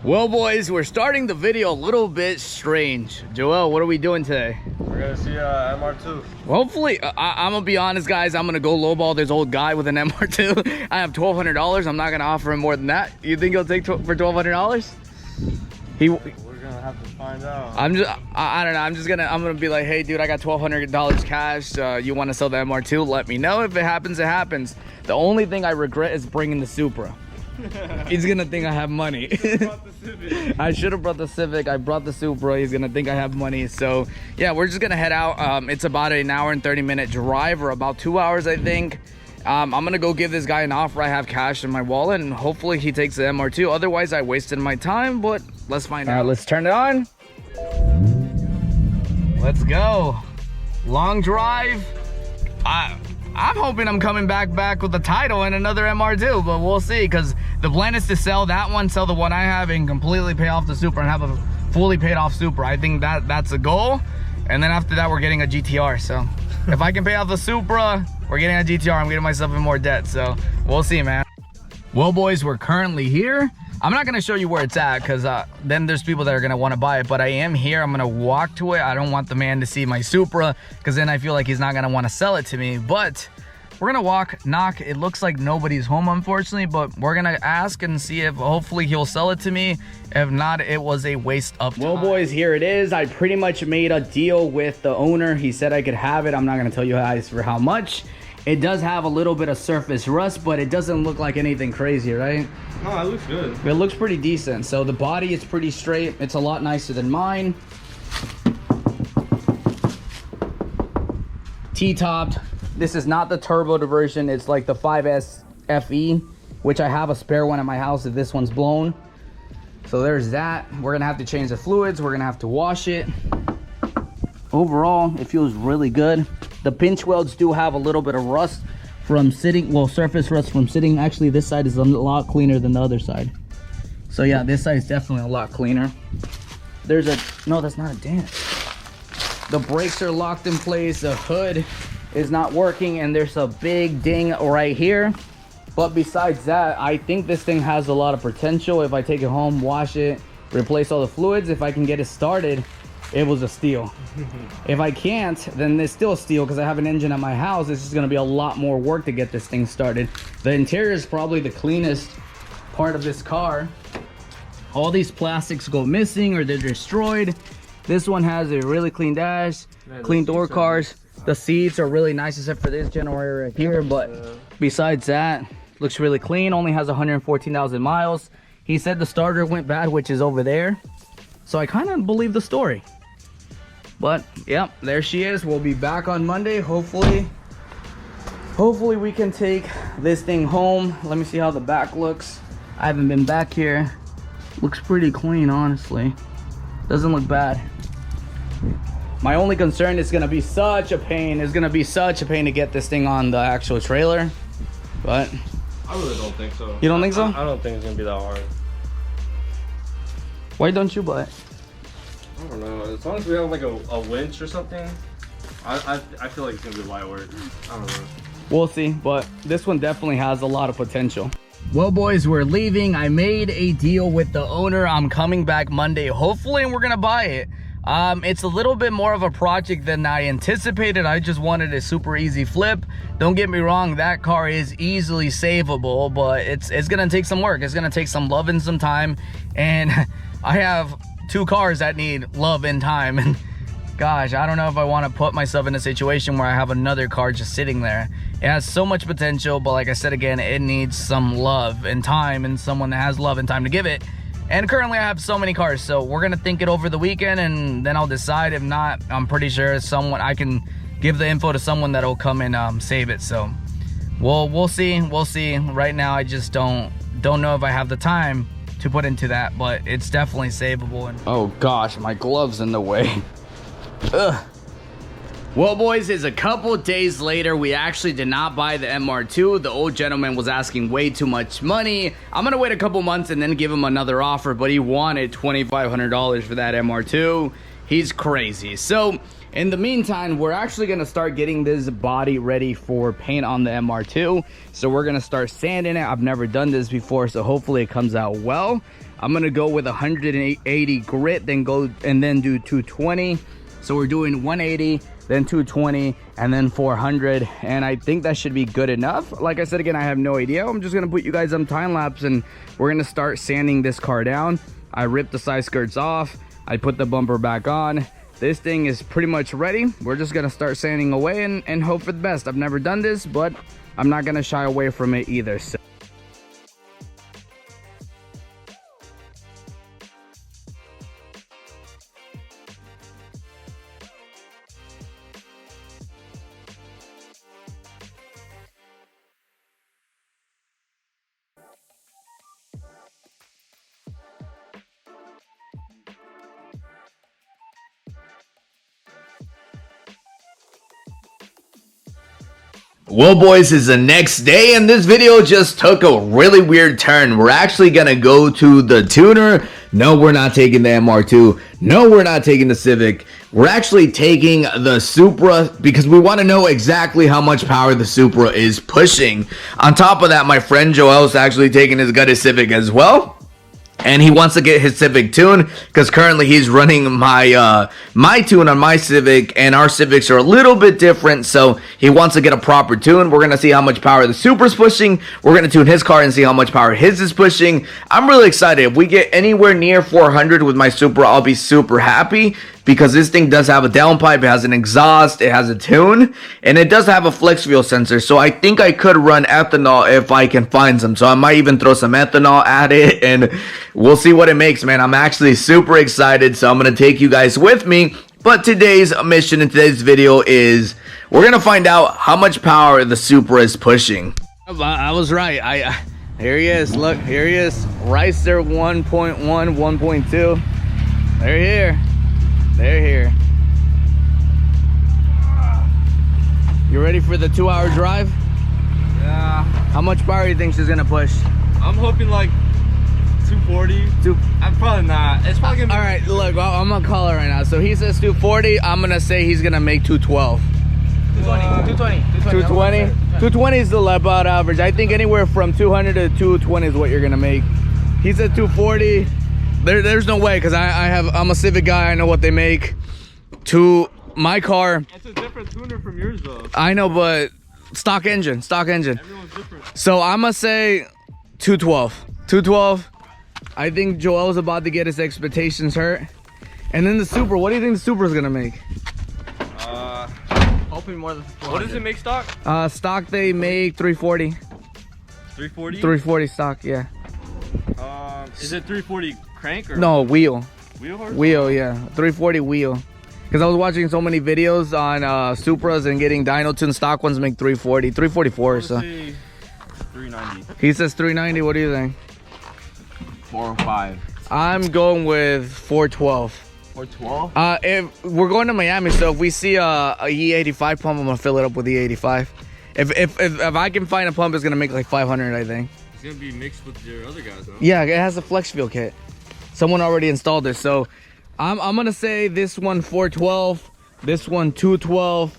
Well, boys, we're starting the video a little bit strange. Joel, what are we doing today? We're gonna see MR2. Hopefully, I'm gonna be honest, guys. I'm gonna go lowball this old guy with an MR2. I have $1,200. I'm not gonna offer him more than that. You think he'll take for $1,200? We're gonna have to find out. I don't know. I'm gonna be like, hey, dude, I got $1,200 cash. You want to sell the MR2? Let me know. If it happens, it happens. The only thing I regret is bringing the Supra. He's gonna think I have money. I should have brought the Civic. I brought the Supra. He's gonna think I have money. So yeah, we're just gonna head out. It's about an hour and 30-minute drive, or about 2 hours, I think. I'm gonna go give this guy an offer. I have cash in my wallet, and hopefully he takes the MR2. Otherwise, I wasted my time. But let's find out. Let's turn it on. Let's go. Long drive. I'm hoping I'm coming back with the title and another MR2, but we'll see, because the plan is to sell that one, sell the one I have, and completely pay off the Supra and have a fully paid off Supra. I think that's a goal. And then after that, we're getting a GTR. So if I can pay off the Supra, we're getting a GTR. I'm getting myself in more debt. So we'll see, man. Well, boys, we're currently here. I'm not gonna show you where it's at, because then there's people that are gonna want to buy it, but I am here. I'm gonna walk to it. I don't want the man to see my Supra, because then I feel like he's not gonna want to sell it to me. But we're gonna walk, knock. It looks like nobody's home, unfortunately, but we're gonna ask and see if hopefully he'll sell it to me. If not, it was a waste of time. Well, boys, here it is. I pretty much made a deal with the owner. He said I could have it. I'm not gonna tell you guys for how much. It does have a little bit of surface rust, but it doesn't look like anything crazy, right? No, it looks good. It looks pretty decent. So the body is pretty straight. It's a lot nicer than mine. T-topped. This is not the turbo version. It's like the 5S FE, which I have a spare one at my house if this one's blown. So there's that. We're gonna have to change the fluids. We're gonna have to wash it. Overall, it feels really good. The pinch welds do have a little bit of rust from sitting, well, surface rust from sitting. Actually, this side is a lot cleaner than the other side. So yeah, this side is definitely a lot cleaner. There's a, no, that's not a dent. The brakes are locked in place. The hood is not working, and there's a big ding right here. But besides that, I think this thing has a lot of potential. If I take it home, wash it, replace all the fluids, if I can get it started, it was a steal. If I can't, then it's still a steal, because I have an engine at my house. It's just going to be a lot more work to get this thing started. The interior is probably the cleanest part of this car. All these plastics go missing or they're destroyed. This one has a really clean dash, clean door cars. The seats are really nice, except for this generator right here. But besides that, looks really clean. Only has 114,000 miles. He said the starter went bad, which is over there. So I kind of believe the story. But yep, there she is. We'll be back on Monday. Hopefully we can take this thing home. Let me see how the back looks. I haven't been back here. Looks pretty clean, honestly. Doesn't look bad. My only concern is gonna be such a pain. It's gonna be such a pain to get this thing on the actual trailer. But I really don't think so. You don't think so? I don't think it's gonna be that hard. Why don't you buy it? I don't know. As long as we have like a winch or something, I feel like it's gonna be light work. I don't know. We'll see, but this one definitely has a lot of potential. Well, boys, we're leaving. I made a deal with the owner. I'm coming back Monday, hopefully, and we're gonna buy it. It's a little bit more of a project than I anticipated. I just wanted a super easy flip. Don't get me wrong, that car is easily savable, but it's gonna take some work. It's gonna take some love and some time, and I have 2 cars that need love and time, and gosh, I don't know if I want to put myself in a situation where I have another car just sitting there. It has so much potential, but like I said again, it needs some love and time, and someone that has love and time to give it. And currently I have so many cars, so we're gonna think it over the weekend, and then I'll decide. If not, I'm pretty sure I can give the info to someone that'll come and save it. So we'll see. Right now I just don't know if I have the time to put into that, but it's definitely savable. And oh gosh, my glove's in the way. Ugh. Well, boys, it's a couple days later. We actually did not buy the MR2. The old gentleman was asking way too much money. I'm gonna wait a couple months and then give him another offer, but he wanted $2,500 for that MR2. He's crazy. So in the meantime, we're actually gonna start getting this body ready for paint on the MR2. So we're gonna start sanding it. I've never done this before, so hopefully it comes out well. I'm gonna go with 180 grit, then do 220. So we're doing 180, then 220, and then 400, and I think that should be good enough. Like I said again, I have no idea. I'm just gonna put you guys on time lapse, and we're gonna start sanding this car down. I ripped the side skirts off, I put the bumper back on. This thing is pretty much ready. We're just gonna start sanding away and hope for the best. I've never done this, but I'm not gonna shy away from it either. So well, boys, it's the next day, and this video just took a really weird turn. We're actually gonna go to the tuner. No, we're not taking the MR2. No, we're not taking the Civic. We're actually taking the Supra because we want to know exactly how much power the Supra is pushing. On top of that, my friend Joel's actually taking his gutted Civic as well. And he wants to get his Civic tune because currently he's running my my tune on my Civic, and our Civics are a little bit different, so he wants to get a proper tune. We're gonna see how much power the Supra's pushing. We're gonna tune his car and see how much power his is pushing. I'm really excited. If we get anywhere near 400 with my Supra, I'll be super happy, because this thing does have a downpipe, it has an exhaust, it has a tune, and it does have a flex fuel sensor. So I think I could run ethanol if I can find some. So I might even throw some ethanol at it, and we'll see what it makes, man. I'm actually super excited, so I'm going to take you guys with me. But today's mission in today's video is we're going to find out how much power the Supra is pushing. I was right. Here he is. Look, here he is. Ricer 1.1, 1.2. They're here. They're here. You ready for the 2-hour drive? Yeah. How much power do you think she's gonna push? I'm hoping like 240. I'm probably not. It's probably gonna be. All right, look, I'm gonna call it right now. So he says 240. I'm gonna say he's gonna make 212. 220. 220 is the about average. I think anywhere from 200 to 220 is what you're gonna make. He said 240. There's no way, because I'm a Civic guy. I know what they make. To my car, It's a different tuner from yours though. I know, but stock engine. Everyone's different. So I'm gonna say 212. I think Joel's about to get his expectations hurt. And then the Supra, what do you think the Supra's gonna make? Hoping more than 400. What does it make stock? Stock they make 340. 340? 340 stock, yeah. Is it 340 crank or No, wheel. wheel horse? Wheel, yeah. 340 wheel. Because I was watching so many videos on Supras and getting dyno tuned stock ones make 340, 344 or so. 390. He says 390. What do you think? 405. I'm going with 412. 412? If we're going to Miami, so if we see a E85 pump, I'm gonna fill it up with E85. If I can find a pump, it's gonna make like 500, I think. It's gonna be mixed with your other guys, huh? Yeah, it has a flex fuel kit. Someone already installed it, so I'm gonna say this one 412, this one 212.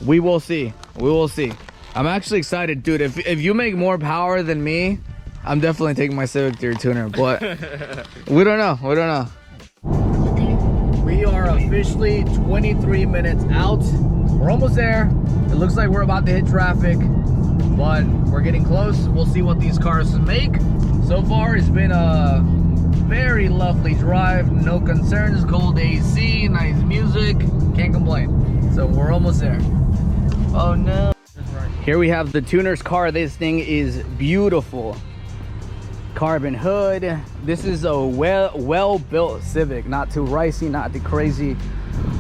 We will see. We will see. I'm actually excited, dude. If you make more power than me, I'm definitely taking my Civic to your tuner, but we don't know. We don't know. We are officially 23 minutes out. We're almost there. It looks like we're about to hit traffic, but we're getting close. We'll see what these cars make. So far, it's been a very lovely drive. No concerns, cold AC, nice music. Can't complain. So we're almost there. Oh no. Here we have the tuner's car. This thing is beautiful. Carbon hood. This is a well-built Civic. Not too ricey, not too crazy.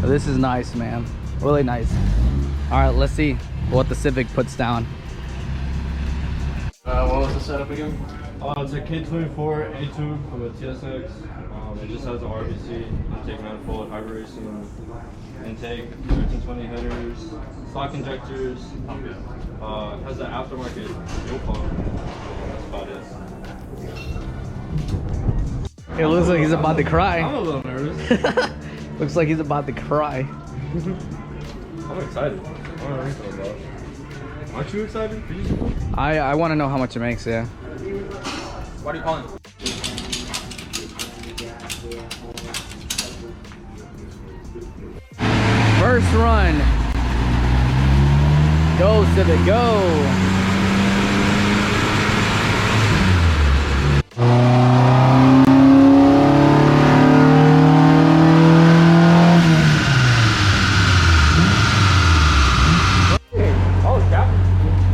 This is nice, man. Really nice. All right, let's see what the Civic puts down. What was the setup again? It's a k24 A2 from a TSX. It just has an RBC, intake manifold, hybrid racing, intake, 1320 headers, stock injectors. Has an aftermarket fuel pump. That's about it. It looks like he's about to cry. I'm a little nervous. Looks like he's about to cry. I'm excited. I don't know anything about it. Aren't you excited? I want to know how much it makes, yeah. What are you calling? First run. Go, Civic, go.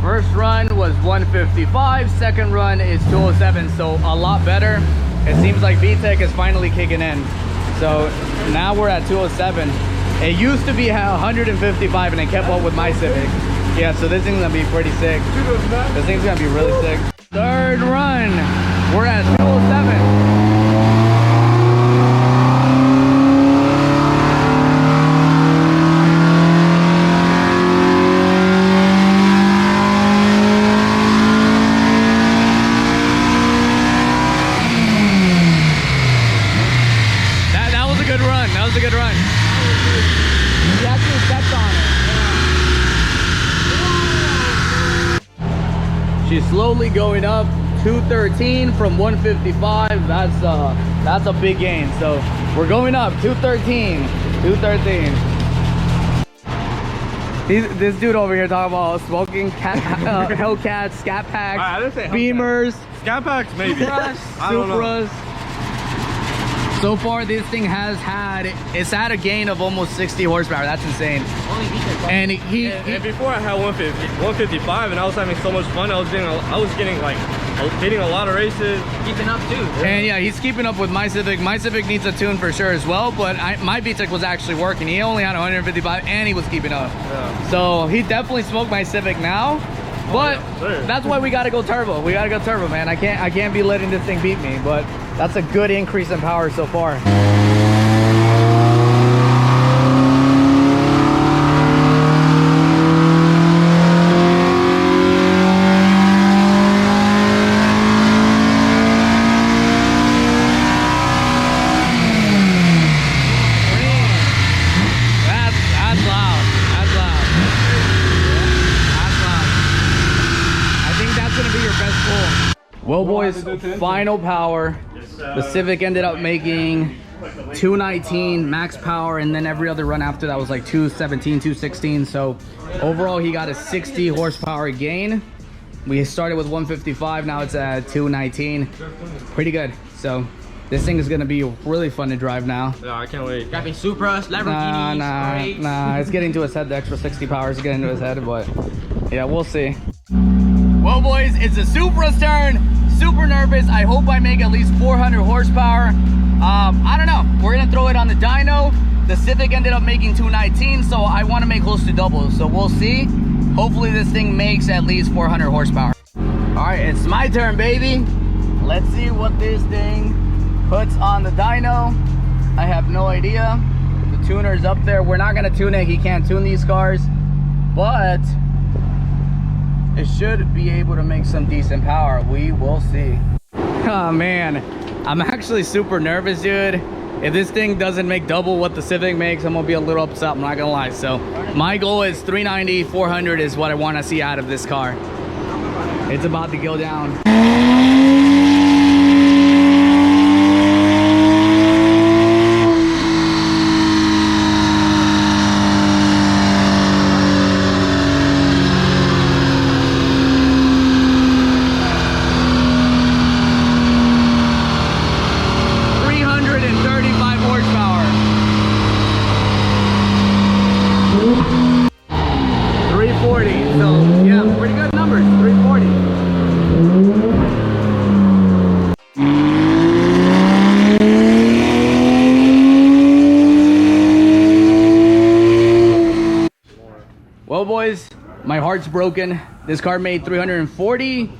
First run was 155, second run is 207, so a lot better. It seems like VTEC is finally kicking in. So now we're at 207. It used to be 155 and it kept up with my Civic. Yeah, so this thing's gonna be pretty sick. This thing's gonna be really sick. Third run, we're at 207. That was a good run. He actually stepped on it. She's slowly going up. 213 from 155. That's a big gain. So we're going up. 213. 213. This dude over here talking about smoking Hellcats, Scat Packs, I didn't say Beamers, Scat Packs, maybe. Supras. So far, this thing it's had a gain of almost 60 horsepower. That's insane. And and before I had 155, and I was having so much fun. I was getting a lot of races. Keeping up too. And yeah, he's keeping up with my Civic. My Civic needs a tune for sure as well, but my VTEC was actually working. He only had 155 and he was keeping up. Yeah. So he definitely smoked my Civic now. But that's why we gotta go turbo. We gotta go turbo, man. I can't be letting this thing beat me, but that's a good increase in power so far. That's loud. That's loud. That's loud. I think that's gonna be your best pull. Well, boys, final power. The Civic ended up making 219 max power, and then every other run after that was like 217, 216. So overall, he got a 60 horsepower gain. We started with 155, now it's at 219. Pretty good. So this thing is gonna be really fun to drive now. Yeah, I can't wait. Driving Supras, Lamborghinis, Nah, it's getting to his head. The extra 60 power is getting to his head, but yeah, we'll see. Well, boys, it's the Supra's turn. Super nervous. I hope I make at least 400 horsepower. I don't know. We're gonna throw it on the dyno. The Civic ended up making 219, so I want to make close to double. So we'll see. Hopefully this thing makes at least 400 horsepower. All right, it's my turn, baby. Let's see what this thing puts on the dyno. I have no idea. The tuner's up there. We're not gonna tune it. He can't tune these cars, but it should be able to make some decent power. We will see. Oh man, I'm actually super nervous, dude. If this thing doesn't make double what the Civic makes, I'm gonna be a little upset, I'm not gonna lie. So my goal is 390, 400 is what I want to see out of this car. It's about to go down. Well, boys, my heart's broken. This car made 340.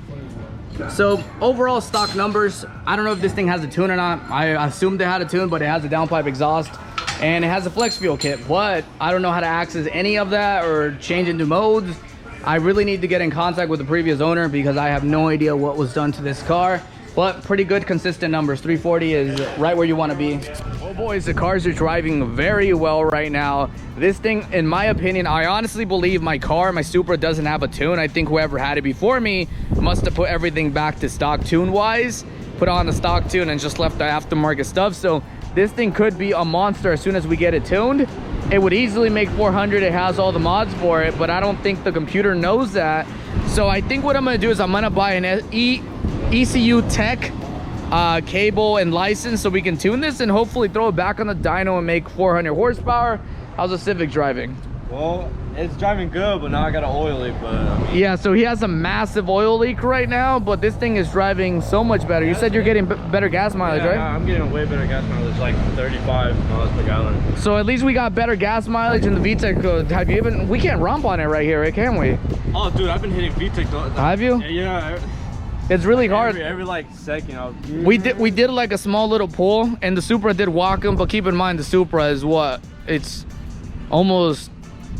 So overall stock numbers, I don't know if this thing has a tune or not. I assumed it had a tune, but it has a downpipe exhaust and it has a flex fuel kit, but I don't know how to access any of that or change into modes. I really need to get in contact with the previous owner because I have no idea what was done to this car. But pretty good consistent numbers. 340 is right where you want to be. Well, boys, the cars are driving very well right now. This thing, in my opinion, I honestly believe my Supra doesn't have a tune. I think whoever had it before me must have put everything back to stock tune wise, put on the stock tune and just left the aftermarket stuff. So this thing could be a monster as soon as we get it tuned. It would easily make 400. It has all the mods for it, but I don't think the computer knows that. So I think what I'm gonna do is I'm gonna buy an ECU Tech cable and license so we can tune this and hopefully throw it back on the dyno and make 400 horsepower. How's the Civic driving? Well, it's driving good, but now I got an oil leak. But I mean, yeah, so he has a massive oil leak right now, but this thing is driving so much better. You said you're getting better gas mileage, right? Yeah, I'm getting a way better gas mileage, like 35 miles per gallon. So at least we got better gas mileage in the VTEC. Have you even? We can't romp on it right here, right? Can we? Oh, dude, I've been hitting VTEC. Have you? Yeah. It's really hard. Every like second. We did like a small little pull, and the Supra did walk him. But keep in mind, the Supra is what? It's almost.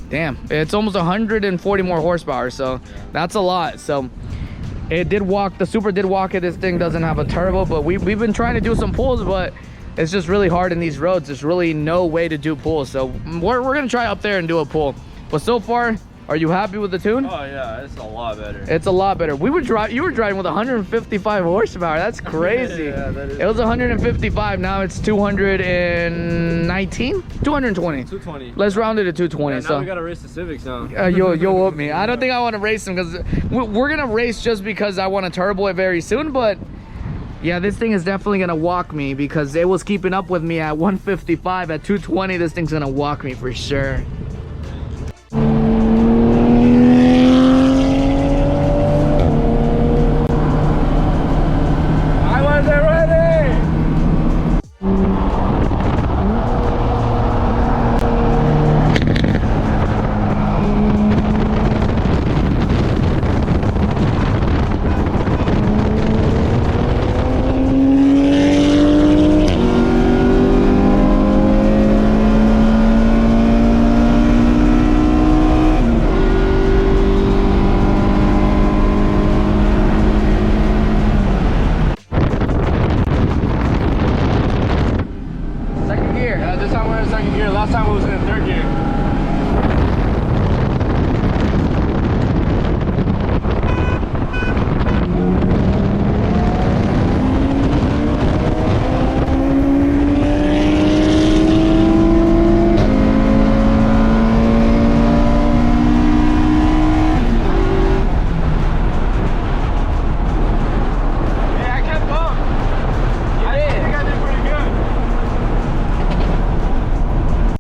Damn, it's almost 140 more horsepower, so that's a lot. So it did walk, the Supra did walk it. This thing doesn't have a turbo, but we've been trying to do some pulls, but it's just really hard in these roads. There's really no way to do pulls, so we're gonna try up there and do a pull. But so far, are you happy with the tune? Oh yeah, it's a lot better. It's a lot better. You were driving with 155 horsepower. That's crazy. Yeah, that is. It was 155. Now it's 219, 220. 220. Let's round it to 220. Yeah, so now we gotta race the Civics now. you'll whoop me. I don't think I want to race them because we're gonna race just because I want to turbo it very soon. But yeah, this thing is definitely gonna walk me because it was keeping up with me at 155. At 220, this thing's gonna walk me for sure.